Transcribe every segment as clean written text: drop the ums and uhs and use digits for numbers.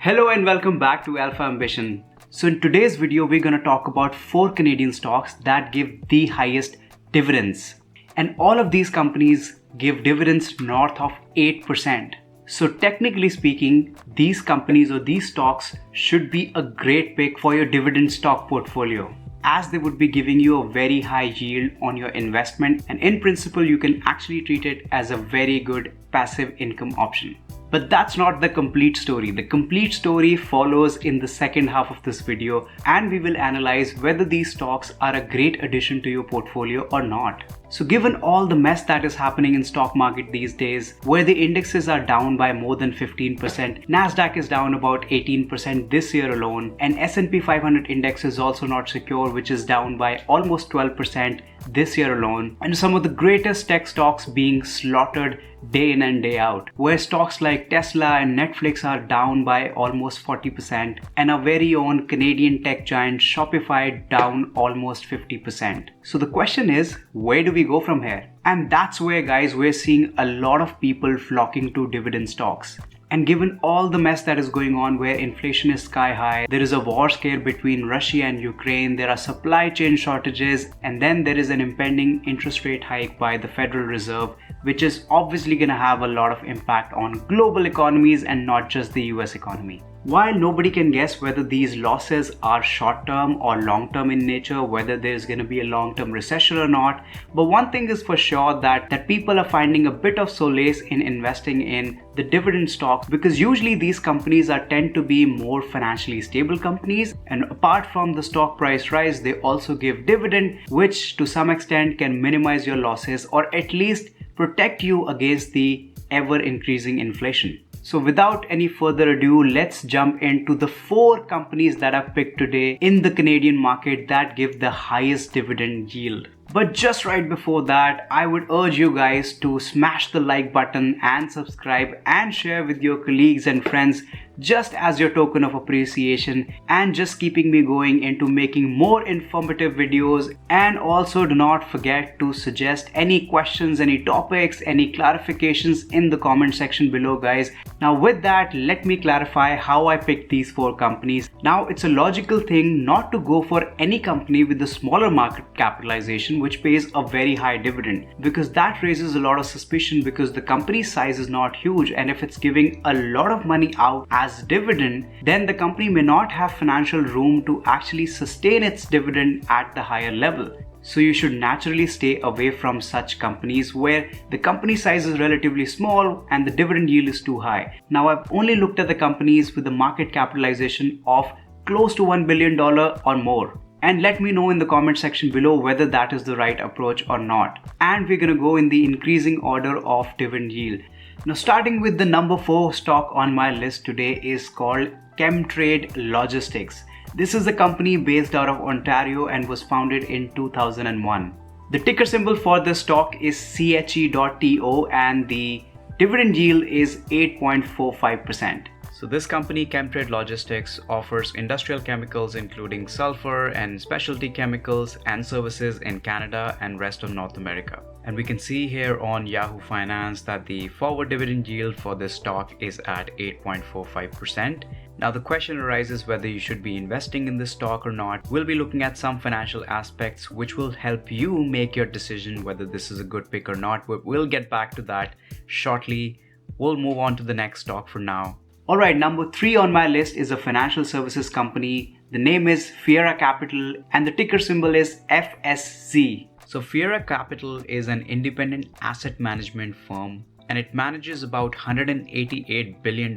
Hello and welcome back to Alpha Ambition. So in today's video, we're going to talk about 4 Canadian stocks that give the highest dividends. And all of these companies give dividends north of 8%. So technically speaking, these companies or these stocks should be a great pick for your dividend stock portfolio, as they would be giving you a very high yield on your investment, and in principle you can actually treat it as a very good passive income option. But that's not the complete story. The complete story follows in the second half of this video, and we will analyze whether these stocks are a great addition to your portfolio or not. So given all the mess that is happening in stock market these days, where the indexes are down by more than 15%, Nasdaq is down about 18% this year alone, and S&P 500 index is also not secure, which is down by almost 12% this year alone, and some of the greatest tech stocks being slaughtered day in and day out, where stocks like Tesla and Netflix are down by almost 40%, and our very own Canadian tech giant Shopify down almost 50%. So the question is, where do we go from here? And that's where, guys, we're seeing a lot of people flocking to dividend stocks. And given all the mess that is going on, where inflation is sky high, there is a war scare between Russia and Ukraine, there are supply chain shortages, and then there is an impending interest rate hike by the Federal Reserve, which is obviously going to have a lot of impact on global economies and not just the US economy. While nobody can guess whether these losses are short-term or long-term in nature, whether there's going to be a long-term recession or not, but one thing is for sure that people are finding a bit of solace in investing in the dividend stocks, because usually these companies tend to be more financially stable companies, and apart from the stock price rise, they also give dividend, which to some extent can minimize your losses or at least protect you against the ever-increasing inflation. So without any further ado, let's jump into the 4 companies that I've picked today in the Canadian market that give the highest dividend yield. But just right before that, I would urge you guys to smash the like button and subscribe and share with your colleagues and friends, just as your token of appreciation and just keeping me going into making more informative videos. And also do not forget to suggest any questions, any topics, any clarifications in the comment section below, guys. Now with that, let me clarify how I picked these 4 companies. Now it's a logical thing not to go for any company with a smaller market capitalization which pays a very high dividend, because that raises a lot of suspicion, because the company size is not huge, and if it's giving a lot of money out as dividend, then the company may not have financial room to actually sustain its dividend at the higher level. So you should naturally stay away from such companies where the company size is relatively small and the dividend yield is too high. Now I've only looked at the companies with a market capitalization of close to $1 billion or more. And let me know in the comment section below whether that is the right approach or not. And we're going to go in the increasing order of dividend yield. Now starting with the number 4 stock on my list today is called Chemtrade Logistics. This is a company based out of Ontario and was founded in 2001. The ticker symbol for this stock is CHE.TO and the dividend yield is 8.45%. So this company, Chemtrade Logistics, offers industrial chemicals including sulfur and specialty chemicals and services in Canada and rest of North America. And we can see here on Yahoo Finance that the forward dividend yield for this stock is at 8.45%. Now the question arises whether you should be investing in this stock or not. We'll be looking at some financial aspects which will help you make your decision whether this is a good pick or not. But we'll get back to that shortly. We'll move on to the next stock for now. Alright, number 3 on my list is a financial services company. The name is Fiera Capital and the ticker symbol is FSC. So Fiera Capital is an independent asset management firm, and it manages about $188 billion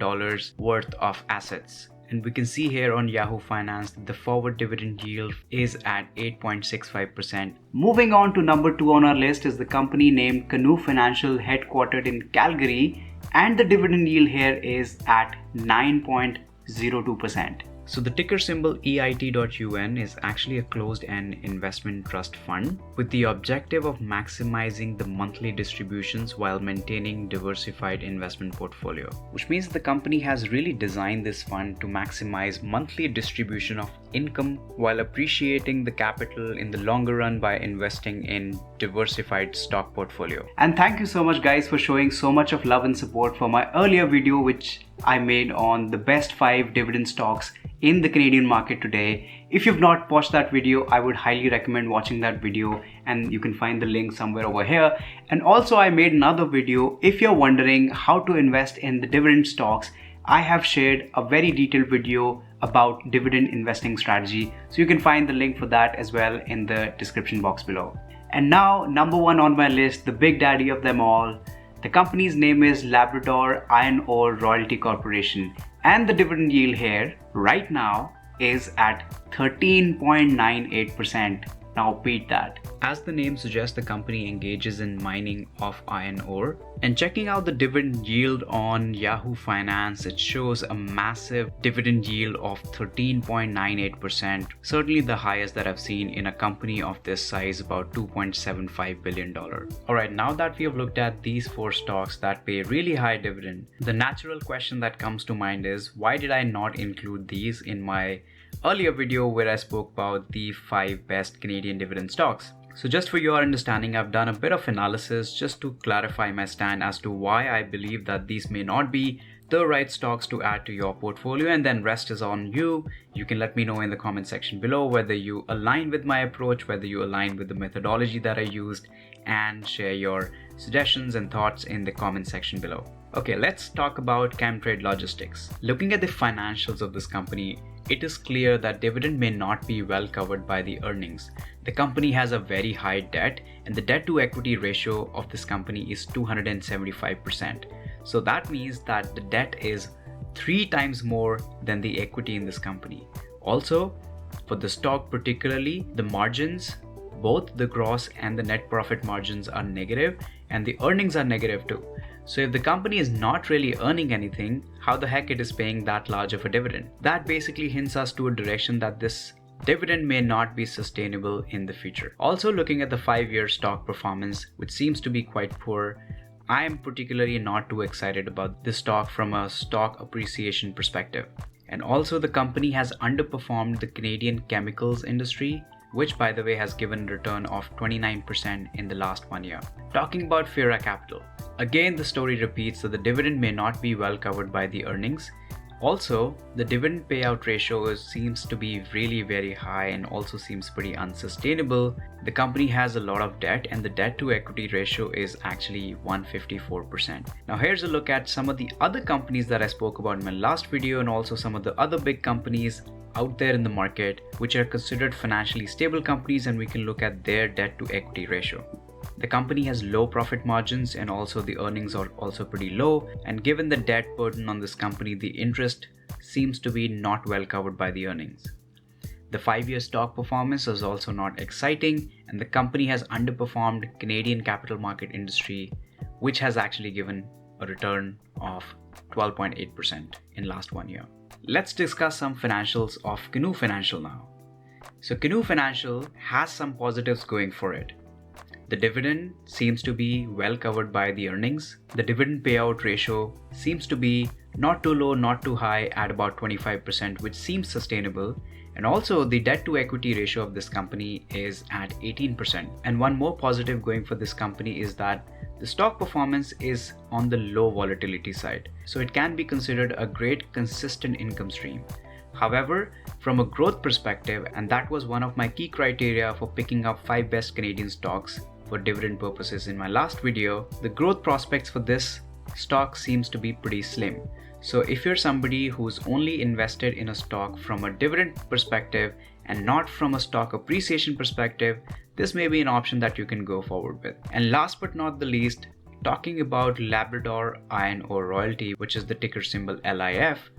worth of assets. And we can see here on Yahoo Finance that the forward dividend yield is at 8.65%. Moving on to number 2 on our list is the company named Canoe Financial, headquartered in Calgary, and the dividend yield here is at 9.02%. So the ticker symbol EIT.UN is actually a closed-end investment trust fund with the objective of maximizing the monthly distributions while maintaining diversified investment portfolio, which means the company has really designed this fund to maximize monthly distribution of income while appreciating the capital in the longer run by investing in diversified stock portfolio. And thank you so much, guys, for showing so much of love and support for my earlier video, which I made on the best 5 dividend stocks in the Canadian market today. If you've not watched that video, I would highly recommend watching that video, and you can find the link somewhere over here. And also I made another video if you're wondering how to invest in the dividend stocks. I have shared a very detailed video about dividend investing strategy, so you can find the link for that as well in the description box below. And now, number 1 on my list, the big daddy of them all. The company's name is Labrador Iron Ore Royalty Corporation, and the dividend yield here right now is at 13.98%. Now beat that. As the name suggests, the company engages in mining of iron ore. And checking out the dividend yield on Yahoo Finance, it shows a massive dividend yield of 13.98%. Certainly the highest that I've seen in a company of this size, about $2.75 billion. Alright, now that we have looked at these 4 stocks that pay really high dividend, the natural question that comes to mind is, why did I not include these in my earlier video where I spoke about the 5 best Canadian dividend stocks? So just for your understanding, I've done a bit of analysis just to clarify my stand as to why I believe that these may not be the right stocks to add to your portfolio, and then rest is on you. You can let me know in the comment section below whether you align with my approach, whether you align with the methodology that I used, and share your suggestions and thoughts in the comment section below. Okay, let's talk about Chemtrade Logistics. Looking at the financials of this company, it is clear that dividend may not be well covered by the earnings. The company has a very high debt, and the debt to equity ratio of this company is 275%. So that means that the debt is 3 times more than the equity in this company. Also, for the stock particularly, the margins, both the gross and the net profit margins are negative, and the earnings are negative too. So if the company is not really earning anything, how the heck it is paying that large of a dividend? That basically hints us to a direction that this dividend may not be sustainable in the future. Also, looking at the 5-year stock performance, which seems to be quite poor, I am particularly not too excited about this stock from a stock appreciation perspective. And also, the company has underperformed the Canadian chemicals industry, which by the way has given a return of 29% in the last 1 year. Talking about Fiera Capital, again the story repeats that the dividend may not be well covered by the earnings. Also, the dividend payout ratio seems to be really very high and also seems pretty unsustainable. The company has a lot of debt, and the debt to equity ratio is actually 154%. Now here's a look at some of the other companies that I spoke about in my last video, and also some of the other big companies out there in the market which are considered financially stable companies, and we can look at their debt to equity ratio. The company has low profit margins, and also the earnings are also pretty low, and given the debt burden on this company, the interest seems to be not well covered by the earnings. The 5-year stock performance is also not exciting, and the company has underperformed Canadian capital market industry, which has actually given a return of 12.8% in last 1 year. Let's discuss some financials of Canoe Financial now. So Canoe Financial has some positives going for it. The dividend seems to be well covered by the earnings. The dividend payout ratio seems to be not too low, not too high at about 25%, which seems sustainable. And also the debt to equity ratio of this company is at 18%. And one more positive going for this company is that the stock performance is on the low volatility side. So it can be considered a great consistent income stream. However, from a growth perspective, and that was one of my key criteria for picking up 5 best Canadian stocks for dividend purposes in my last video, the growth prospects for this stock seems to be pretty slim. So if you're somebody who's only invested in a stock from a dividend perspective and not from a stock appreciation perspective, this may be an option that you can go forward with. And last but not the least, talking about Labrador Iron Ore Royalty, which is the ticker symbol LIF,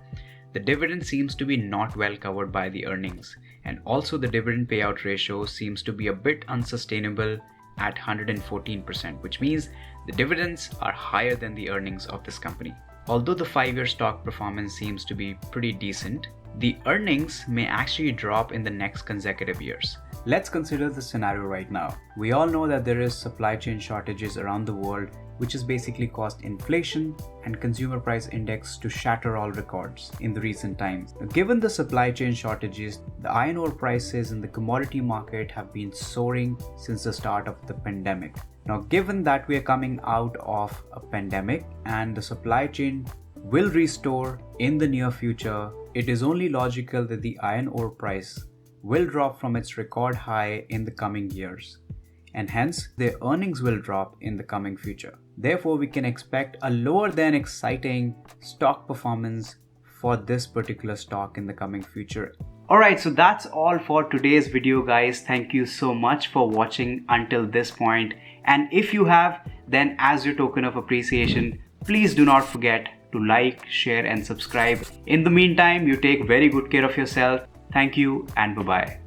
the dividend seems to be not well covered by the earnings. And also the dividend payout ratio seems to be a bit unsustainable at 114%, which means the dividends are higher than the earnings of this company. Although the 5-year stock performance seems to be pretty decent, the earnings may actually drop in the next consecutive years. Let's consider the scenario right now. We all know that there is supply chain shortages around the world, which has basically caused inflation and consumer price index to shatter all records in the recent times. Given the supply chain shortages, the iron ore prices in the commodity market have been soaring since the start of the pandemic. Now, given that we are coming out of a pandemic and the supply chain will restore in the near future, it is only logical that the iron ore price will drop from its record high in the coming years, and hence their earnings will drop in the coming future. Therefore, we can expect a lower than exciting stock performance for this particular stock in the coming future. Alright, so that's all for today's video, guys. Thank you so much for watching until this point. And if you have, then as your token of appreciation, please do not forget to like, share and subscribe. In the meantime, you take very good care of yourself. Thank you and bye-bye.